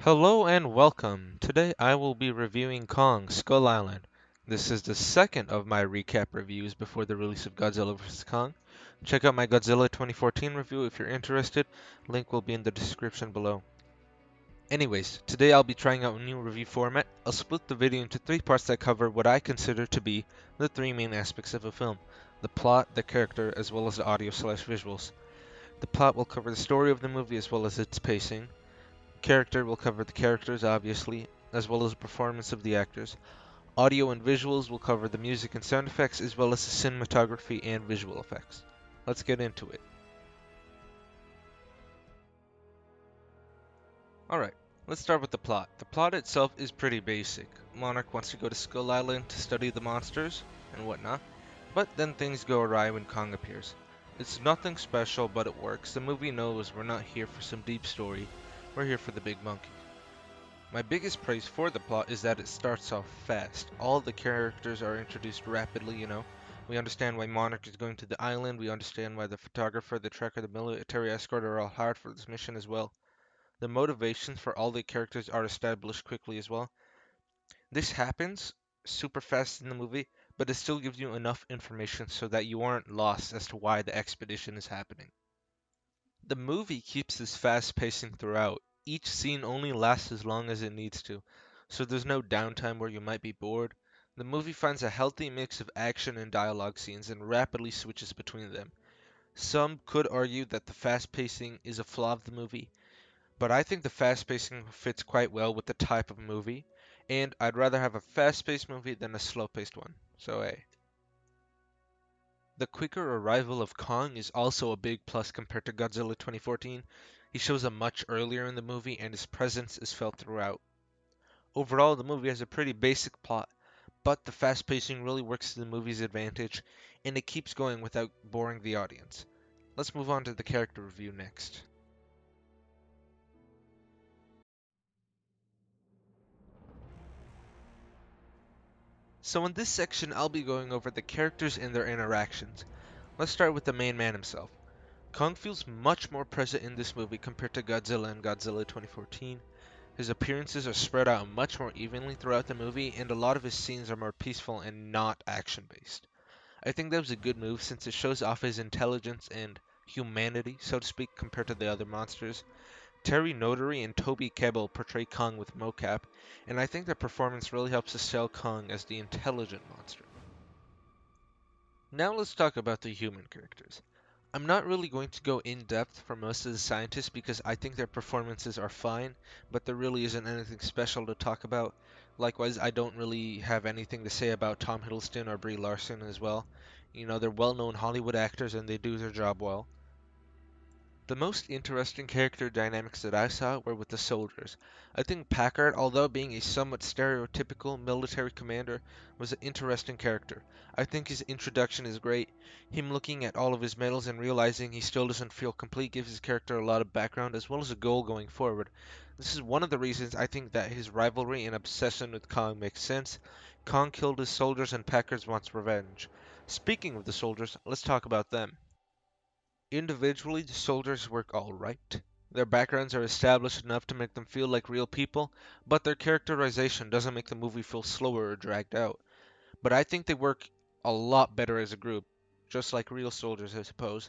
Hello and welcome. Today I will be reviewing Kong Skull Island. This is the second of my recap reviews before the release of Godzilla vs. Kong. Check out my Godzilla 2014 review if you're interested. Link will be in the description below. Anyways, today I'll be trying out a new review format. I'll split the video into three parts that cover what I consider to be the three main aspects of a film: the plot, the character, as well as the audio/visuals. The plot will cover the story of the movie as well as its pacing. Character will cover the characters, obviously, as well as the performance of the actors. Audio and visuals will cover the music and sound effects, as well as the cinematography and visual effects. Let's get into it. Alright, let's start with the plot. The plot itself is pretty basic. Monarch wants to go to Skull Island to study the monsters and whatnot, but then things go awry when Kong appears. It's nothing special, but it works. The movie knows we're not here for some deep story, we're here for the big monkey. My biggest praise for the plot is that it starts off fast. All the characters are introduced rapidly. We understand why Monarch is going to the island, we understand why the photographer, the tracker, the military escort are all hired for this mission as well. The motivations for all the characters are established quickly as well. This happens super fast in the movie, but it still gives you enough information so that you aren't lost as to why the expedition is happening. The movie keeps this fast pacing throughout. Each scene only lasts as long as it needs to, so there's no downtime where you might be bored. The movie finds a healthy mix of action and dialogue scenes and rapidly switches between them. Some could argue that the fast pacing is a flaw of the movie, but I think the fast pacing fits quite well with the type of movie, and I'd rather have a fast paced movie than a slow paced one. So, hey. The quicker arrival of Kong is also a big plus compared to Godzilla 2014. He shows up much earlier in the movie and his presence is felt throughout. Overall, the movie has a pretty basic plot, but the fast pacing really works to the movie's advantage and it keeps going without boring the audience. Let's move on to the character review next. So in this section, I'll be going over the characters and their interactions. Let's start with the main man himself. Kong feels much more present in this movie compared to Godzilla and Godzilla 2014. His appearances are spread out much more evenly throughout the movie, and a lot of his scenes are more peaceful and not action-based. I think that was a good move since it shows off his intelligence and humanity, so to speak, compared to the other monsters. Terry Notary and Toby Kebbell portray Kong with mocap, and I think their performance really helps to sell Kong as the intelligent monster. Now let's talk about the human characters. I'm not really going to go in depth for most of the scientists because I think their performances are fine, but there really isn't anything special to talk about. Likewise, I don't really have anything to say about Tom Hiddleston or Brie Larson as well. They're well-known Hollywood actors and they do their job well. The most interesting character dynamics that I saw were with the soldiers. I think Packard, although being a somewhat stereotypical military commander, was an interesting character. I think his introduction is great. Him looking at all of his medals and realizing he still doesn't feel complete gives his character a lot of background as well as a goal going forward. This is one of the reasons I think that his rivalry and obsession with Kong makes sense. Kong killed his soldiers and Packard wants revenge. Speaking of the soldiers, let's talk about them. Individually, the soldiers work alright. Their backgrounds are established enough to make them feel like real people, but their characterization doesn't make the movie feel slower or dragged out. But I think they work a lot better as a group, just like real soldiers, I suppose.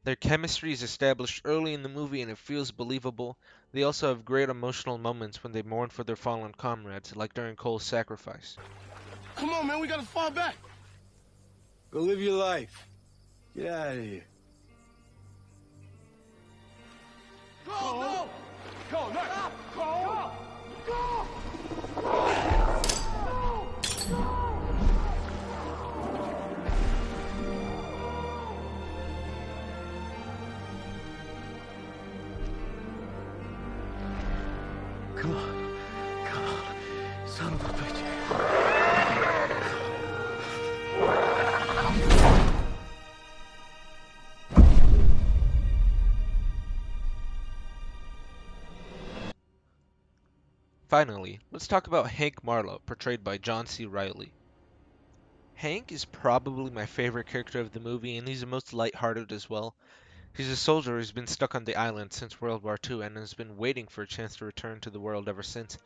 Their chemistry is established early in the movie and it feels believable. They also have great emotional moments when they mourn for their fallen comrades, like during Cole's sacrifice. Come on, man, we gotta fall back. Go live your life. Get out of here. Go, no! Go, no! Go! Go! Come on. Come on. Son of a bitch. Finally, let's talk about Hank Marlowe, portrayed by John C. Reilly. Hank is probably my favorite character of the movie, and he's the most lighthearted as well. He's a soldier who's been stuck on the island since World War II and has been waiting for a chance to return to the world ever since.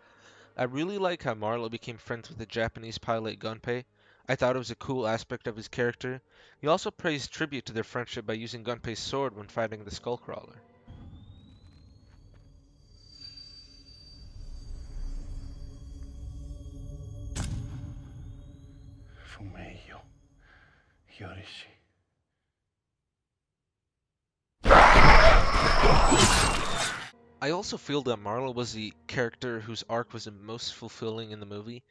I really like how Marlowe became friends with the Japanese pilot Gunpei. I thought it was a cool aspect of his character. He also pays tribute to their friendship by using Gunpei's sword when fighting the Skullcrawler. Fumeyo Yorishi. I also feel that Marlowe was the character whose arc was the most fulfilling in the movie.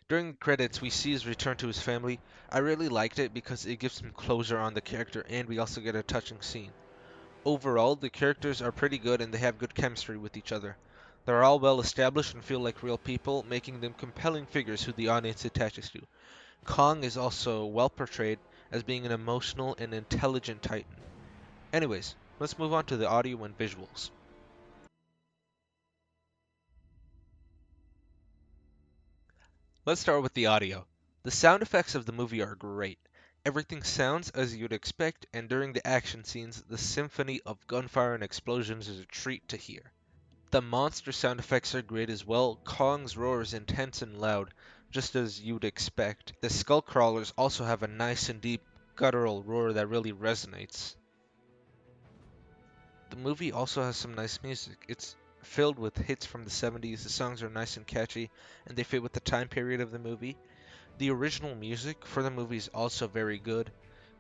During the credits, we see his return to his family. I really liked it because it gives him closure on the character and we also get a touching scene. Overall, the characters are pretty good and they have good chemistry with each other. They're all well established and feel like real people, making them compelling figures who the audience attaches to. Kong is also well portrayed as being an emotional and intelligent titan. Anyways, let's move on to the audio and visuals. Let's start with the audio. The sound effects of the movie are great. Everything sounds as you'd expect, and during the action scenes, the symphony of gunfire and explosions is a treat to hear. The monster sound effects are great as well. Kong's roar is intense and loud, just as you'd expect. The skull crawlers also have a nice and deep guttural roar that really resonates. The movie also has some nice music. It's filled with hits from the 70s. The songs are nice and catchy, and they fit with the time period of the movie. The original music for the movie is also very good.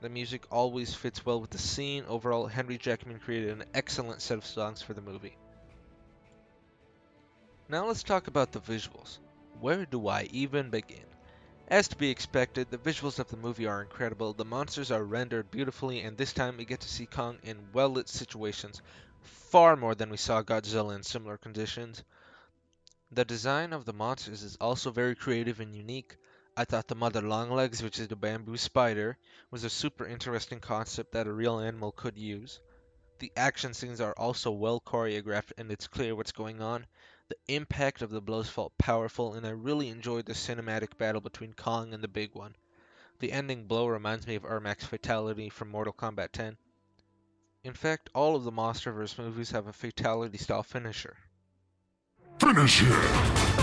The music always fits well with the scene. Overall, Henry Jackman created an excellent set of songs for the movie. Now let's talk about the visuals. Where do I even begin? As to be expected, the visuals of the movie are incredible. The monsters are rendered beautifully, and this time we get to see Kong in well-lit situations, far more than we saw Godzilla in similar conditions. The design of the monsters is also very creative and unique. I thought the Mother Longlegs, which is the bamboo spider, was a super interesting concept that a real animal could use. The action scenes are also well choreographed and it's clear what's going on. The impact of the blows felt powerful and I really enjoyed the cinematic battle between Kong and the big one. The ending blow reminds me of Ermac's fatality from Mortal Kombat 10. In fact, all of the MonsterVerse movies have a fatality style finisher. Finish him!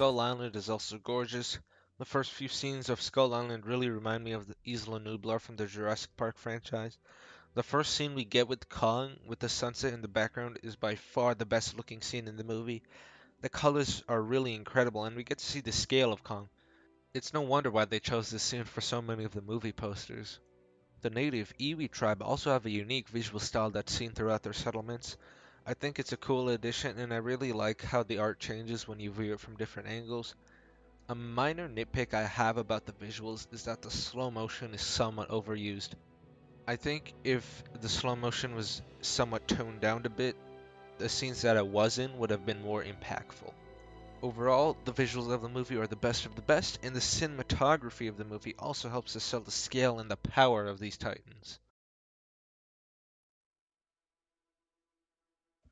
Skull Island is also gorgeous. The first few scenes of Skull Island really remind me of the Isla Nublar from the Jurassic Park franchise. The first scene we get with Kong, with the sunset in the background, is by far the best looking scene in the movie. The colors are really incredible, and we get to see the scale of Kong. It's no wonder why they chose this scene for so many of the movie posters. The native Iwi tribe also have a unique visual style that's seen throughout their settlements. I think it's a cool addition and I really like how the art changes when you view it from different angles. A minor nitpick I have about the visuals is that the slow motion is somewhat overused. I think if the slow motion was somewhat toned down a bit, the scenes that it was in would have been more impactful. Overall, the visuals of the movie are the best of the best, and the cinematography of the movie also helps to sell the scale and the power of these titans.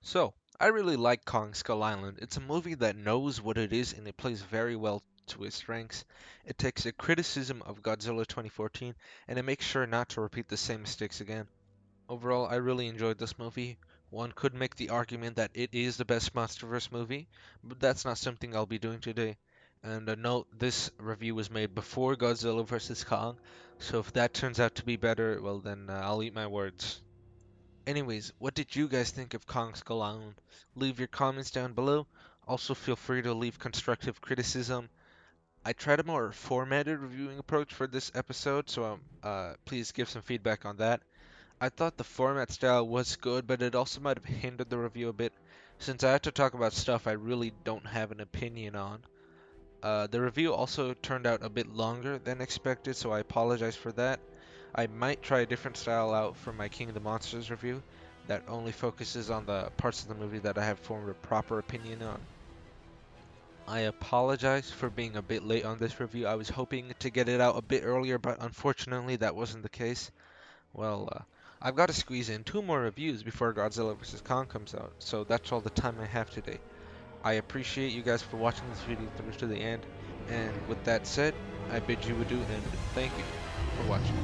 So, I really like Kong Skull Island. It's a movie that knows what it is and it plays very well to its strengths. It takes a criticism of Godzilla 2014 and it makes sure not to repeat the same mistakes again. Overall, I really enjoyed this movie. One could make the argument that it is the best MonsterVerse movie, but that's not something I'll be doing today. And a note, this review was made before Godzilla vs. Kong, so if that turns out to be better, well then I'll eat my words. Anyways, what did you guys think of Kong Skull Island? Leave your comments down below. Also feel free to leave constructive criticism. I tried a more formatted reviewing approach for this episode, so please give some feedback on that. I thought the format style was good, but it also might have hindered the review a bit, since I had to talk about stuff I really don't have an opinion on. The review also turned out a bit longer than expected, so I apologize for that. I might try a different style out for my King of the Monsters review that only focuses on the parts of the movie that I have formed a proper opinion on. I apologize for being a bit late on this review. I was hoping to get it out a bit earlier, but unfortunately that wasn't the case. Well, I've got to squeeze in 2 more reviews before Godzilla vs. Kong comes out, so that's all the time I have today. I appreciate you guys for watching this video through to the end, and with that said, I bid you adieu and thank you for watching.